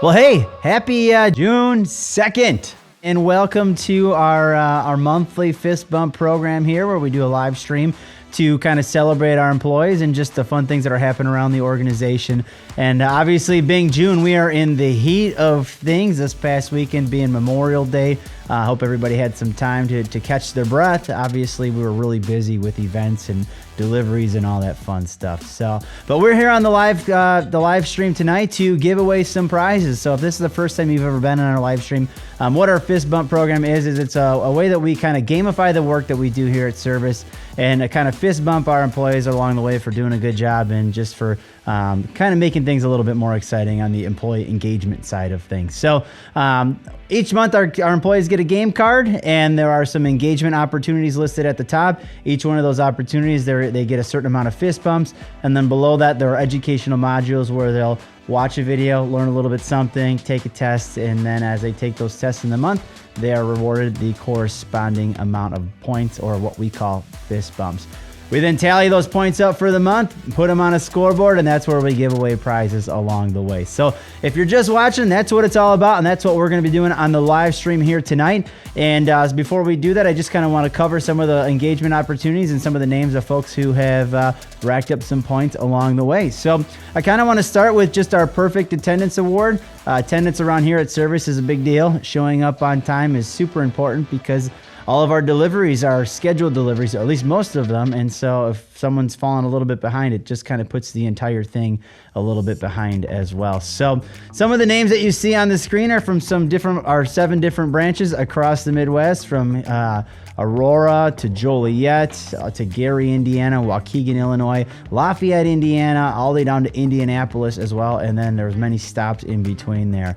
Well, hey, happy June 2nd, and welcome to our monthly Fist Bump program here, where we do a live stream to kind of celebrate our employees and just the fun things that are happening around the organization. And obviously, being June, we are in the heat of things. This past weekend being Memorial Day. I hope everybody had some time to catch their breath. Obviously, we were really busy with events and deliveries and all that fun stuff. But we're here on the live stream tonight to give away some prizes. So if this is the first time you've ever been on our live stream, what our Fist Bump program is it's a way that we kind of gamify the work that we do here at Service and kind of fist bump our employees along the way for doing a good job and just for kind of making things a little bit more exciting on the employee engagement side of things. So each month our employees get a game card, and there are some engagement opportunities listed at the top. Each one of those opportunities, they get a certain amount of fist bumps, and then below that there are educational modules where they'll watch a video, learn a little bit something, take a test, and then as they take those tests in the month, they are rewarded the corresponding amount of points, or what we call fist bumps. We then tally those points up for the month, put them on a scoreboard, and that's where we give away prizes along the way. So if you're just watching, that's what it's all about, and that's what we're going to be doing on the live stream here tonight. And before we do that, I just kind of want to cover some of the engagement opportunities and some of the names of folks who have racked up some points along the way. So I kind of want to start with just our Perfect Attendance Award. Attendance around here at Service is a big deal. Showing up on time is super important because all of our deliveries are scheduled deliveries, or at least most of them. And so if someone's fallen a little bit behind, it just kind of puts the entire thing a little bit behind as well. So some of the names that you see on the screen are from seven different branches across the Midwest, from Aurora to Joliet to Gary, Indiana, Waukegan, Illinois, Lafayette, Indiana, all the way down to Indianapolis as well. And then there's many stops in between there.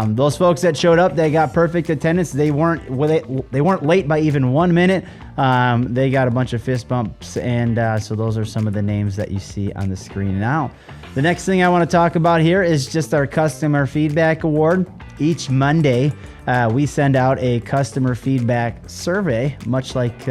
Those folks that showed up, they got perfect attendance. They weren't late by even 1 minute. They got a bunch of fist bumps, and so those are some of the names that you see on the screen now. The next thing I want to talk about here is just our Customer Feedback Award. Each Monday, we send out a customer feedback survey, much like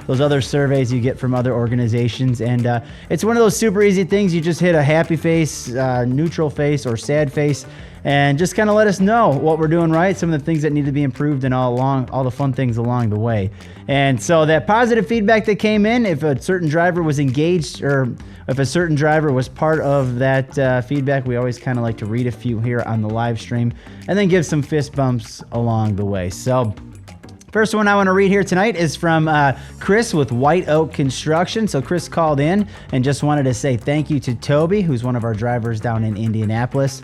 those other surveys you get from other organizations. And it's one of those super easy things. You just hit a happy face, neutral face, or sad face, and just kind of let us know what we're doing right, some of the things that need to be improved, and all the fun things along the way. And so that positive feedback that came in, if a certain driver was engaged, or if a certain driver was part of that feedback, we always kind of like to read a few here on the live stream and then give some fist bumps along the way. So first one I want to read here tonight is from Chris with White Oak Construction. So Chris called in and just wanted to say thank you to Toby, who's one of our drivers down in Indianapolis.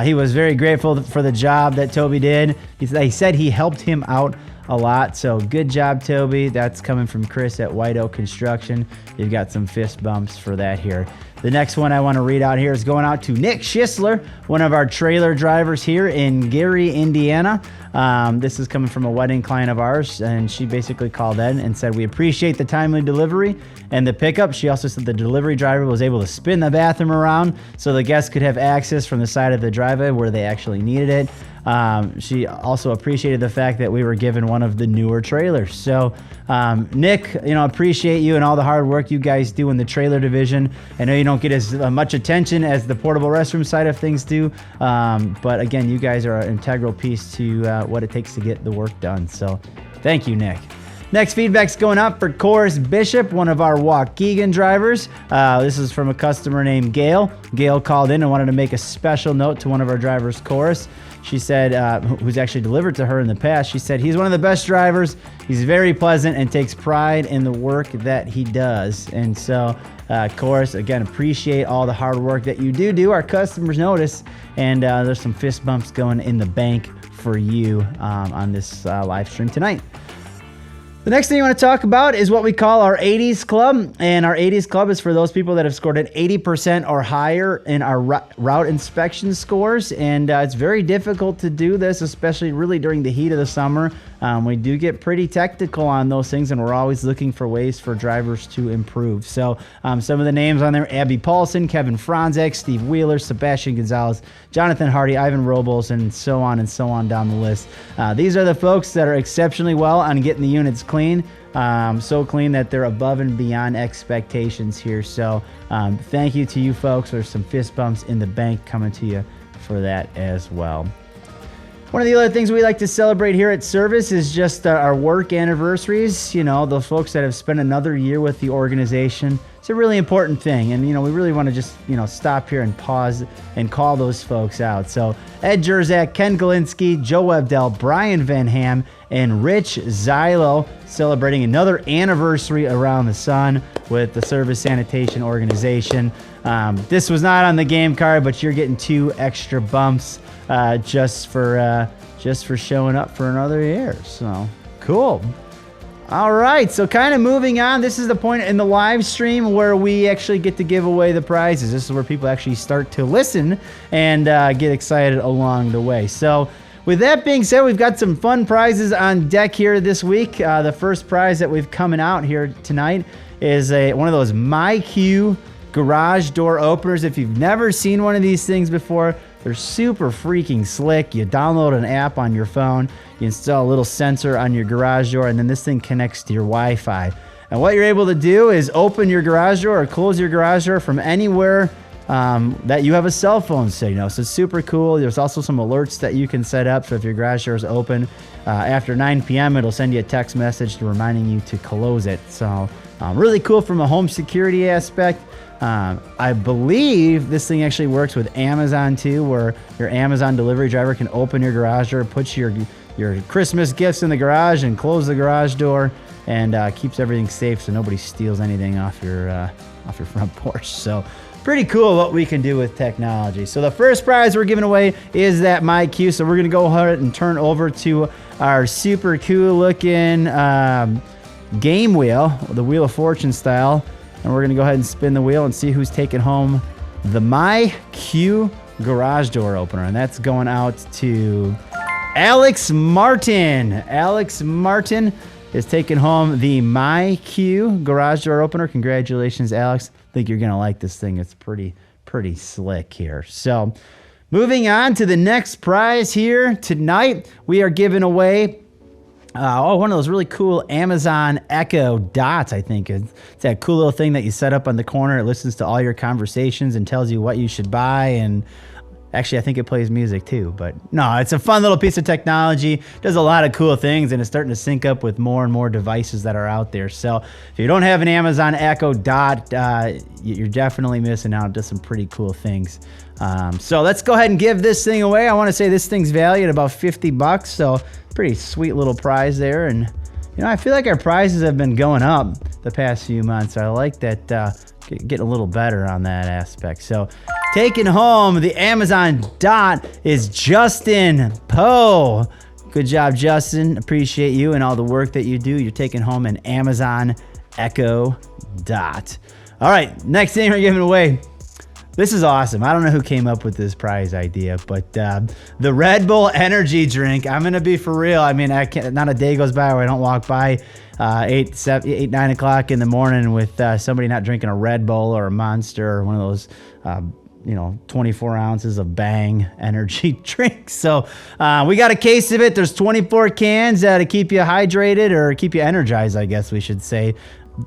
He was very grateful for the job that Toby did. He said he helped him out a lot. So good job, Toby. That's coming from Chris at White Oak Construction. You've got some fist bumps for that here. The next one I want to read out here is going out to Nick Schisler, one of our trailer drivers here in Gary, Indiana. This is coming from a wedding client of ours, and she basically called in and said, we appreciate the timely delivery and the pickup. She also said the delivery driver was able to spin the bathroom around so the guests could have access from the side of the driveway where they actually needed it. She also appreciated the fact that we were given one of the newer trailers. So, Nick, appreciate you and all the hard work you guys do in the trailer division. I know you don't get as much attention as the portable restroom side of things do, but again, you guys are an integral piece to what it takes to get the work done. So, thank you, Nick. Next feedback's going up for Coris Bishop, one of our Waukegan drivers. This is from a customer named Gail. Gail called in and wanted to make a special note to one of our drivers, Coris. She said, who's actually delivered to her in the past, she said, he's one of the best drivers. He's very pleasant and takes pride in the work that he does. And so, Coris, again, appreciate all the hard work that you do. Our customers notice, and there's some fist bumps going in the bank for you on this live stream tonight. The next thing you want to talk about is what we call our 80s Club. And our 80s Club is for those people that have scored at 80% or higher in our route inspection scores. And it's very difficult to do this, especially really during the heat of the summer. We do get pretty technical on those things, and we're always looking for ways for drivers to improve. So some of the names on there: Abby Paulson, Kevin Franzek, Steve Wheeler, Sebastian Gonzalez, Jonathan Hardy, Ivan Robles, and so on down the list. These are the folks that are exceptionally well on getting the units clean. So clean that they're above and beyond expectations here. So thank you to you folks. There's some fist bumps in the bank coming to you for that as well. One of the other things we like to celebrate here at Service is just our work anniversaries. You know, the folks that have spent another year with the organization. It's a really important thing. And, you know, we really want to just, you know, stop here and pause and call those folks out. So Ed Jerzak, Ken Galinsky, Joe Webdell, Brian Van Ham, and Rich Zylo celebrating another anniversary around the sun with the Service Sanitation Organization. This was not on the game card, but you're getting 2 extra bumps just for showing up for another year. So cool. All right, so kind of moving on. This is the point in the live stream where we actually get to give away the prizes. This is where people actually start to listen and get excited along the way. So with that being said, we've got some fun prizes on deck here this week. The first prize that we've coming out here tonight is one of those MyQ garage door openers. If you've never seen one of these things before, they're super freaking slick. You download an app on your phone, you install a little sensor on your garage door, and then this thing connects to your Wi-Fi. And what you're able to do is open your garage door or close your garage door from anywhere that you have a cell phone signal. So it's super cool. There's also some alerts that you can set up. So if your garage door is open after 9 p.m., it'll send you a text message reminding you to close it. So really cool from a home security aspect. I believe this thing actually works with Amazon too, where your Amazon delivery driver can open your garage door, put your Christmas gifts in the garage and close the garage door, and keeps everything safe so nobody steals anything off your front porch. So pretty cool what we can do with technology. So the first prize we're giving away is that MyQ. So we're going to go ahead and turn over to our super cool looking game wheel, the Wheel of Fortune style. And we're going to go ahead and spin the wheel and see who's taking home the MyQ garage door opener. And that's going out to Alex Martin. Alex Martin is taking home the MyQ garage door opener. Congratulations, Alex. I think you're going to like this thing. It's pretty slick here. So moving on to the next prize here tonight, we are giving away one of those really cool Amazon Echo Dots, I think. It's that cool little thing that you set up on the corner. It listens to all your conversations and tells you what you should buy. And actually, I think it plays music too. But no, it's a fun little piece of technology. Does a lot of cool things, and it's starting to sync up with more and more devices that are out there. So if you don't have an Amazon Echo Dot, you're definitely missing out. It does some pretty cool things. So let's go ahead and give this thing away. I want to say this thing's valued at about $50. So pretty sweet little prize there. And, you know, I feel like our prizes have been going up the past few months. I like that getting a little better on that aspect. So taking home the Amazon Dot is Justin Poe. Good job, Justin. Appreciate you and all the work that you do. You're taking home an Amazon Echo Dot. All right, next thing we're giving away. This is awesome. I don't know who came up with this prize idea, but the Red Bull energy drink. I'm going to be for real. I mean, not a day goes by where I don't walk by 8, 9 o'clock in the morning with somebody not drinking a Red Bull or a Monster or one of those 24 ounces of Bang energy drinks. So we got a case of it. There's 24 cans to keep you hydrated or keep you energized, I guess we should say.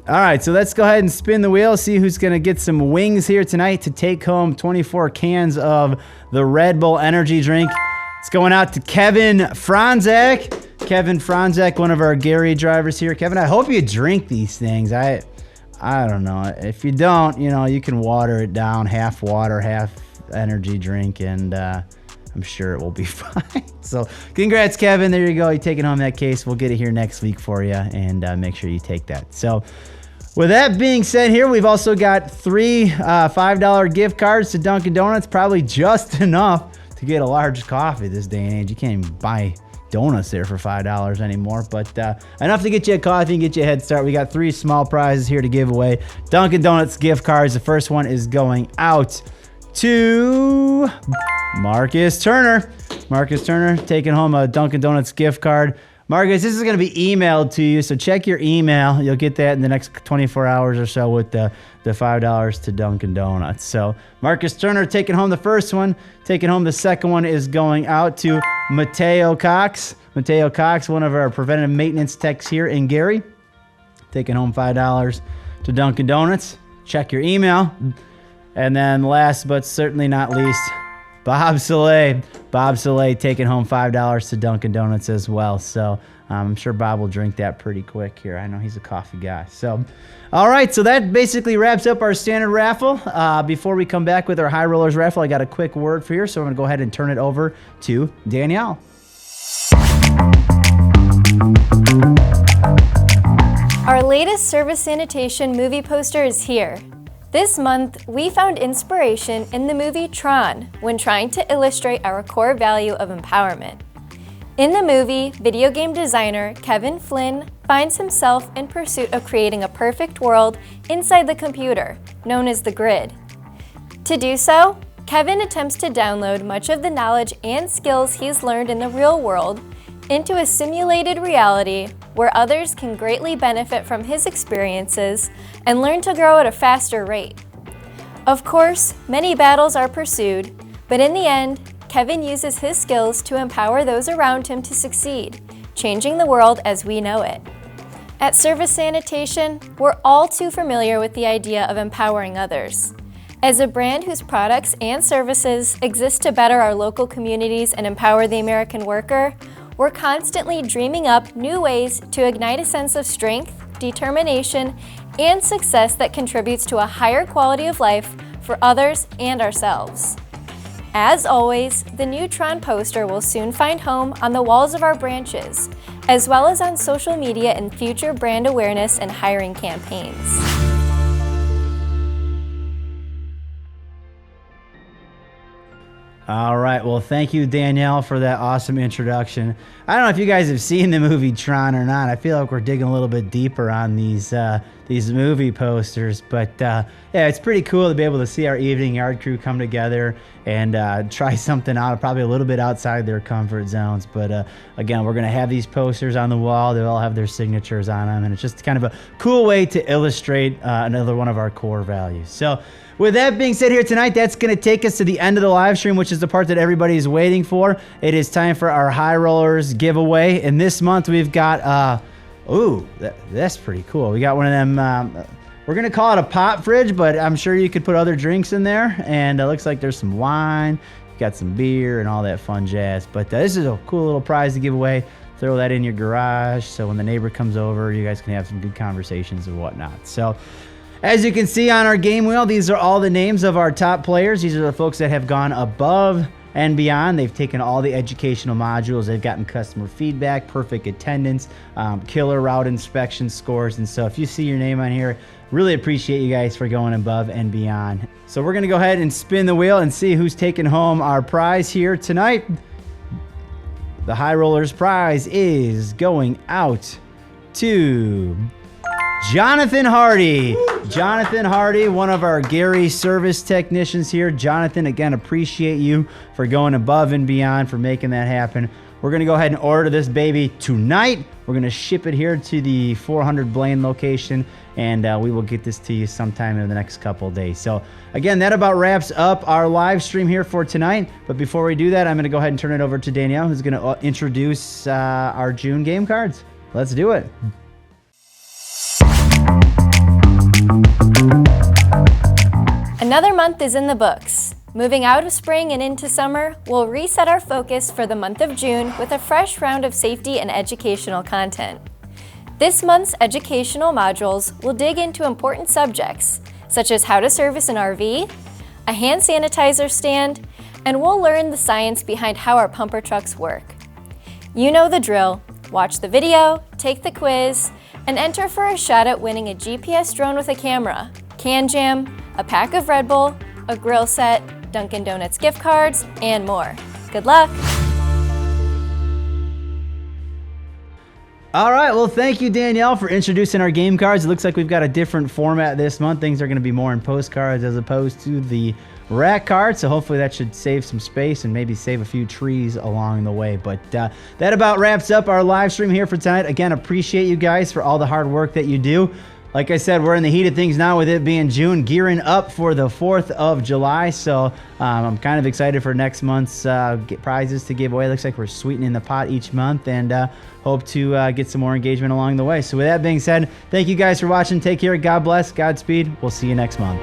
All right, so let's go ahead and spin the wheel, see who's going to get some wings here tonight to take home 24 cans of the Red Bull energy drink. It's going out to Kevin Franzak. Kevin Franzak, one of our Gary drivers here. Kevin, I hope you drink these things. I don't know. If you don't, you can water it down, half water, half energy drink, and I'm sure it will be fine. So congrats, Kevin. There you go. You're taking home that case. We'll get it here next week for you, and make sure you take that. So with that being said here, we've also got 3 $5 gift cards to Dunkin' Donuts, probably just enough to get a large coffee this day and age. You can't even buy donuts there for $5 anymore, but enough to get you a coffee and get you a head start. We got 3 small prizes here to give away. Dunkin' Donuts gift cards. The first one is going out to Marcus Turner. Marcus Turner taking home a Dunkin' Donuts gift card. Marcus, this is going to be emailed to you, so check your email. You'll get that in the next 24 hours or so with the $5 to Dunkin' Donuts. So Marcus Turner taking home the first one. Taking home the second one is going out to Mateo Cox. Mateo Cox, one of our preventative maintenance techs here in Gary. Taking home $5 to Dunkin' Donuts. Check your email. And then last but certainly not least, Bob Soleil taking home $5 to Dunkin' Donuts as well. So I'm sure Bob will drink that pretty quick here. I know he's a coffee guy. So, all right. So that basically wraps up our standard raffle. Before we come back with our High Rollers raffle, I got a quick word for you. So I'm going to go ahead and turn it over to Danielle. Our latest service sanitation movie poster is here. This month, we found inspiration in the movie Tron when trying to illustrate our core value of empowerment. In the movie, video game designer Kevin Flynn finds himself in pursuit of creating a perfect world inside the computer, known as the grid. To do so, Kevin attempts to download much of the knowledge and skills he's learned in the real world into a simulated reality where others can greatly benefit from his experiences and learn to grow at a faster rate. Of course, many battles are pursued, but in the end, Kevin uses his skills to empower those around him to succeed, changing the world as we know it. At Service Sanitation, we're all too familiar with the idea of empowering others. As a brand whose products and services exist to better our local communities and empower the American worker, we're constantly dreaming up new ways to ignite a sense of strength, determination, and success that contributes to a higher quality of life for others and ourselves. As always, the new Tron poster will soon find home on the walls of our branches, as well as on social media and future brand awareness and hiring campaigns. All right. Well, thank you, Danielle, for that awesome introduction. I don't know if you guys have seen the movie Tron or not. I feel like we're digging a little bit deeper on these movie posters, but yeah, it's pretty cool to be able to see our evening yard crew come together and try something out, probably a little bit outside their comfort zones. But again, we're going to have these posters on the wall. They'll all have their signatures on them, and it's just kind of a cool way to illustrate another one of our core values. So with that being said here tonight, that's going to take us to the end of the live stream, which is the part that everybody is waiting for. It is time for our High Rollers giveaway. And this month we've got, that's pretty cool. We got one of them, we're going to call it a pop fridge, but I'm sure you could put other drinks in there. And it looks like there's some wine, got some beer and all that fun jazz. But this is a cool little prize to give away. Throw that in your garage so when the neighbor comes over, you guys can have some good conversations and whatnot. So as you can see on our game wheel, these are all the names of our top players. These are the folks that have gone above and beyond. They've taken all the educational modules. They've gotten customer feedback, perfect attendance, killer route inspection scores. And so if you see your name on here, really appreciate you guys for going above and beyond. So we're going to go ahead and spin the wheel and see who's taking home our prize here tonight. The High Rollers prize is going out to Jonathan Hardy. Jonathan Hardy, one of our Gary service technicians here. Jonathan, again, appreciate you for going above and beyond, for making that happen. We're going to go ahead and order this baby tonight. We're going to ship it here to the 400 Blaine location, and we will get this to you sometime in the next couple of days. So, again, that about wraps up our live stream here for tonight. But before we do that, I'm going to go ahead and turn it over to Danielle, who's going to introduce our June game cards. Let's do it. Another month is in the books. Moving out of spring and into summer, we'll reset our focus for the month of June with a fresh round of safety and educational content. This month's educational modules will dig into important subjects, such as how to service an RV, a hand sanitizer stand, and we'll learn the science behind how our pumper trucks work. You know the drill. Watch the video, take the quiz, and enter for a shot at winning a GPS drone with a camera, can jam, a pack of Red Bull, a grill set, Dunkin' Donuts gift cards, and more. Good luck! All right, well, thank you, Danielle, for introducing our game cards. It looks like we've got a different format this month. Things are going to be more in postcards as opposed to the rack cards, so hopefully that should save some space and maybe save a few trees along the way. But that about wraps up our live stream here for tonight. Again, appreciate you guys for all the hard work that you do. Like I said, we're in the heat of things now with it being June, gearing up for the 4th of July. So I'm kind of excited for next month's prizes to give away. Looks like we're sweetening the pot each month and hope to get some more engagement along the way. So with that being said, thank you guys for watching. Take care. God bless. Godspeed. We'll see you next month.